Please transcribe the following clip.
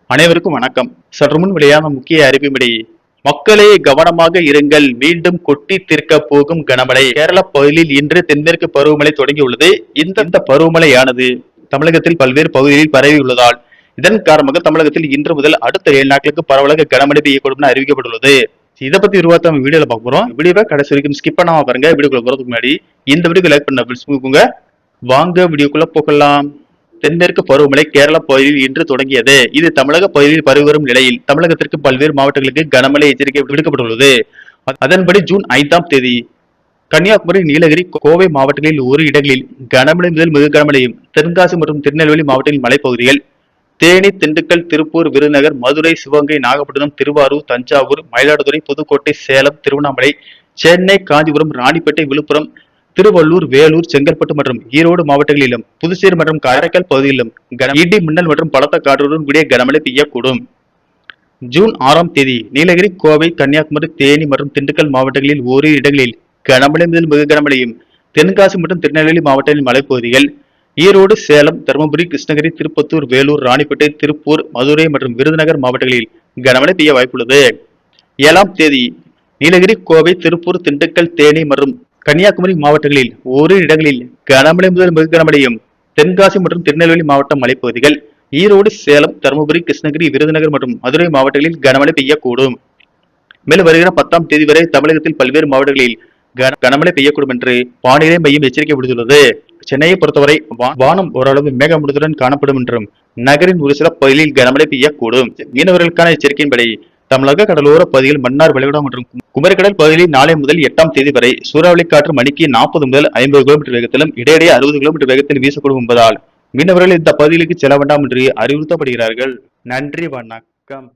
அனைவருக்கும் வணக்கம். சற்று முன் வெளியான முக்கிய அறிவிப்படி மக்களே கவனமாக இருங்கள், மீண்டும் கொட்டி தீர்க்க போகும் கனமழை. கேரள பகுதியில் இன்று தென்மேற்கு பருவமழை தொடங்கியுள்ளது. இந்த பருவமழையானது தமிழகத்தில் பல்வேறு பகுதிகளில் பரவியுள்ளதால் இதன் காரணமாக தமிழகத்தில் இன்று முதல் அடுத்த 7 நாட்களுக்கு பரவலாக கனமழை பெய்யக்கூடும் என அறிவிக்கப்பட்டுள்ளது. இதை பத்தி விரிவாக நம்ம வீடியோல பார்க்க போறோம். வீடியோவை கடைசி வரைக்கும் ஸ்கிப் பண்ணாம பாருங்க. வீடியோக்குள்ள போறதுக்கு முன்னாடி இந்த வீடியோக்கு லைக் பண்ண வாங்க வீடியோக்குள்ள போகலாம். தென்மேற்கு பருவமழை கேரள பகுதியில் இன்று தொடங்கியது. இது தமிழக பகுதியில் பரவி வரும் நிலையில் தமிழகத்திற்கு பல்வேறு மாவட்டங்களுக்கு கனமழை எச்சரிக்கை விடுக்கப்பட்டுள்ளது. அதன்படி ஜூன் 5ஆம் தேதி கன்னியாகுமரி, நீலகிரி, கோவை மாவட்டங்களில் ஒரு இடங்களில் கனமழை முதல் மிக கனமழையும், தென்காசி மற்றும் திருநெல்வேலி மாவட்டங்களின் மலைப்பகுதிகள், தேனி, திண்டுக்கல், திருப்பூர், விருதுநகர், மதுரை, சிவகங்கை, நாகப்பட்டினம், திருவாரூர், தஞ்சாவூர், மயிலாடுதுறை, புதுக்கோட்டை, சேலம், திருவண்ணாமலை, சென்னை, காஞ்சிபுரம், ராணிப்பேட்டை, விழுப்புரம், திருவள்ளூர், வேலூர், செங்கல்பட்டு மற்றும் ஈரோடு மாவட்டங்களிலும், புதுச்சேரி மற்றும் காரைக்கால் பகுதியிலும் இடி, மின்னல் மற்றும் பலத்த காற்றுடன் கூடிய கனமழை பெய்யக்கூடும். ஜூன் 6ஆம் தேதி நீலகிரி, கோவை, கன்னியாகுமரி, தேனி மற்றும் திண்டுக்கல் மாவட்டங்களில் ஓரிரு இடங்களில் கனமழை முதல் மிக கனமழையும், தென்காசி மற்றும் திருநெல்வேலி மாவட்டங்களின் மலைப்பகுதிகள், ஈரோடு, சேலம், தருமபுரி, கிருஷ்ணகிரி, திருப்பத்தூர், வேலூர், ராணிப்பேட்டை, திருப்பூர், மதுரை மற்றும் விருதுநகர் மாவட்டங்களில் கனமழை பெய்ய வாய்ப்புள்ளது. 7ஆம் தேதி நீலகிரி, கோவை, திருப்பூர், திண்டுக்கல், தேனி மற்றும் கன்னியாகுமரி மாவட்டங்களில் ஓரிரு இடங்களில் கனமழை முதல் மிக கனமழையும், தென்காசி மற்றும் திருநெல்வேலி மாவட்ட மலைப்பகுதிகள், ஈரோடு, சேலம், தருமபுரி, கிருஷ்ணகிரி, விருதுநகர் மற்றும் மதுரை மாவட்டங்களில் கனமழை பெய்யக்கூடும். மேலும் வருகிற 10ஆம் தேதி வரை தமிழகத்தில் பல்வேறு மாவட்டங்களில் கனமழை பெய்யக்கூடும் என்று வானிலை மையம் எச்சரிக்கை விடுத்துள்ளது. சென்னையை பொறுத்தவரை வானம் ஓரளவு மேகமூட்டத்துடன் காணப்படும் என்றும் நகரின் ஒரு சில பகுதிகளில் கனமழை பெய்யக்கூடும். மீனவர்களுக்கான எச்சரிக்கையின்படி தமிழக கடலோர பகுதியில் மன்னார் வளைகுடா மற்றும் குமரிக்கடல் பகுதியில் நாளை முதல் 8ஆம் தேதி வரை சூறாவளி காற்று மணிக்கு 40 முதல் 50 கிலோமீட்டர் வேகத்திலும் இடையிடையே 60 கிலோமீட்டர் வேகத்தில் வீசக்கூடும் என்பதால் மீனவர்கள் இந்த பகுதிகளுக்கு செல்ல வேண்டாம் என்று அறிவுறுத்தப்படுகிறார்கள். நன்றி, வணக்கம்.